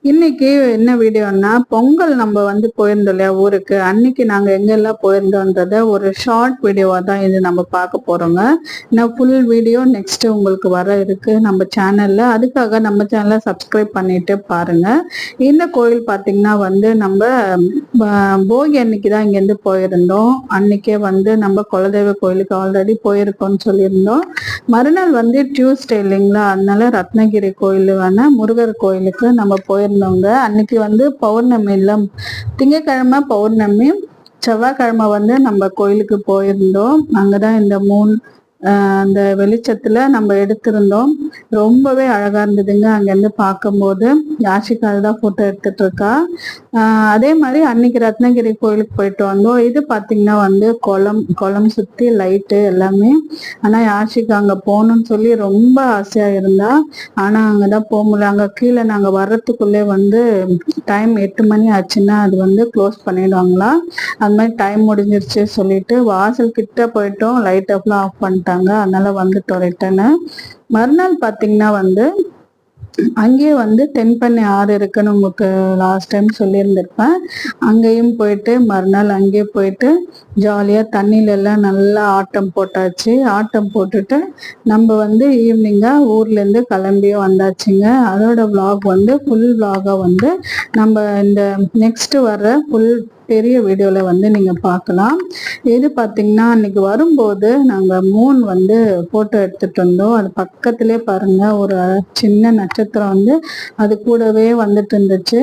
இன்னைக்கு என்ன வீடியோன்னா, பொங்கல் நம்ம போயிருந்தோம் இல்லையா ஊருக்கு. அன்னைக்கு நாங்க எங்கெல்லாம் போயிருந்தோன்றத ஒரு ஷார்ட் வீடியோவா தான் இது நம்ம பார்க்க போறோங்க. இன்னும் ஃபுல் வீடியோ நெக்ஸ்ட் உங்களுக்கு வர இருக்கு நம்ம சேனல்ல. அதுக்காக நம்ம சேனலை சப்ஸ்கிரைப் பண்ணிட்டு பாருங்க. இந்த கோயில் பார்த்தீங்கன்னா நம்ம போகி அன்னைக்கு தான் இங்கேருந்து போயிருந்தோம். அன்னைக்கே நம்ம குலதெய்வ கோயிலுக்கு ஆல்ரெடி போயிருக்கோம்னு சொல்லியிருந்தோம். மறுநாள் டியூஸ்டே இல்லைங்களா, அதனால ரத்னகிரி கோயிலுக்கான முருகர் கோயிலுக்கு நம்ம போயிருந்தோங்க. அன்னைக்கு பௌர்ணமி இல்ல, திங்கக்கிழமை பௌர்ணமி, செவ்வாய்க்கிழமை நம்ம கோயிலுக்கு போயிருந்தோம். அங்கதான் இந்த அந்த வெளிச்சத்துல நம்ம எடுத்திருந்தோம். ரொம்பவே அழகா இருந்ததுங்க. அங்கிருந்து பார்க்கும்போது யாஷிகா தான் போட்டோ எடுத்துட்டு இருக்கா. அதே மாதிரி அன்னைக்கு ரத்னகிரி கோயிலுக்கு போயிட்டு வந்தோம். இது பாத்தீங்கன்னா குளம் சுத்தி லைட்டு எல்லாமே. ஆனா யாஷிகா அங்க போகணும்னு சொல்லி ரொம்ப ஆசையா இருந்தா. ஆனா அங்கதான் போக முடியல. அங்க கீழே நாங்க வர்றதுக்குள்ளே டைம் 8 மணி ஆச்சுன்னா அது க்ளோஸ் பண்ணிடுவாங்களா. அது மாதிரி டைம் முடிஞ்சிருச்சு சொல்லிட்டு வாசல் கிட்ட போயிட்டோம். லைட் எல்லாம் ஆஃப் பண்ணிட்டாங்க. அதனால வந்துட்டோம் ரிட்டர்னு. மறுநாள் பாத்தீங்கன்னா அங்கேயே தென்பண்ணை ஆறு இருக்குன்னு உங்களுக்கு லாஸ்ட் டைம் சொல்லியிருந்திருப்பேன். அங்கேயும் போயிட்டு மறுநாள் அங்கேயே போயிட்டு ஜாலியா தண்ணியில எல்லாம் நல்லா ஆட்டம் போட்டாச்சு. ஆட்டம் போட்டுட்டு நம்ம ஈவினிங்கா ஊர்ல இருந்து கிளம்பியும் வந்தாச்சுங்க. அதோட விளாக் ஃபுல் விளாகா நம்ம இந்த நெக்ஸ்ட் வர்ற ஃபுல் பெரிய வீடியோல நீங்க பார்க்கலாம். இது பாத்தீங்கன்னா அன்னைக்கு வரும்போது நாங்க மூன் போட்டோ எடுத்துட்டு இருந்தோம். அது பக்கத்திலே பாருங்க ஒரு சின்ன நட்சத்திரம் அது கூடவே வந்துட்டு இருந்துச்சு.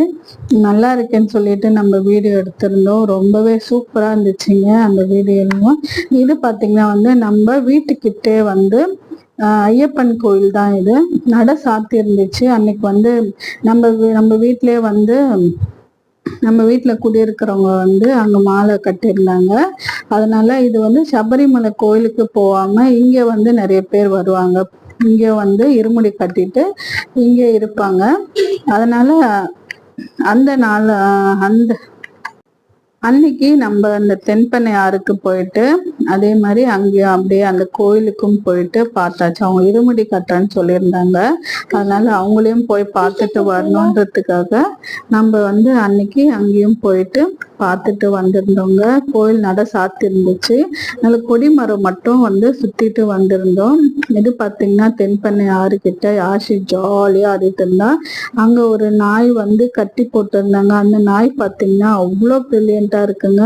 நல்லா இருக்குன்னு சொல்லிட்டு நம்ம வீடியோ எடுத்திருந்தோம். ரொம்பவே சூப்பரா இருந்துச்சுங்க அந்த வீடியோலையும். இது பாத்தீங்கன்னா நம்ம வீட்டுக்கிட்டே ஐயப்பன் கோயில் தான். இது நட சாத்தி இருந்துச்சு. அன்னைக்கு நம்ம வீட்டிலே நம்ம வீட்டுல குடியிருக்கிறவங்க அங்க மாலை கட்டியிருந்தாங்க. அதனால இது சபரிமலை கோயிலுக்கு போகாம இங்க நிறைய பேர் வருவாங்க. இங்க இருமுடி கட்டிட்டு இங்க இருப்பாங்க. அதனால அந்த நாள் அன்னைக்கு நம்ம அந்த தென்பண்ணை ஆறுக்கு போயிட்டு அதே மாதிரி அங்கேயும் அப்படியே அந்த கோயிலுக்கும் போயிட்டு பார்த்தாச்சு. அவங்க இருமுடி கட்டுறேன்னு சொல்லியிருந்தாங்க. அதனால அவங்களையும் போய் பார்த்துட்டு வரணுன்றதுக்காக நம்ம அன்னைக்கு அங்கேயும் போயிட்டு பார்த்துட்டு வந்திருந்தோங்க. கோயில் நட சாத்தி இருந்துச்சு. நல்ல கொடிமரம் மட்டும் சுத்திட்டு வந்திருந்தோம். இது பார்த்தீங்கன்னா தென்பண்ணை ஆறு கிட்ட யாஷி ஜாலியா ஆடிட்டு இருந்தா. அங்க ஒரு நாய் கட்டி போட்டிருந்தாங்க. அந்த நாய் பார்த்தீங்கன்னா அவ்வளோ பிரில்லியண்டா இருக்குங்க.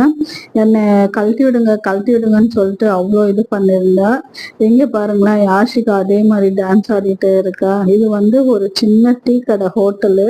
என்னை கழட்டி விடுங்கன்னு சொல்லிட்டு அவ்வளோ இது பண்ணியிருந்தா. எங்க பாருங்களேன், யாஷிகா அதே மாதிரி டான்ஸ் ஆடிட்டே இருக்கா. இது ஒரு சின்ன டீ கடை ஹோட்டலு.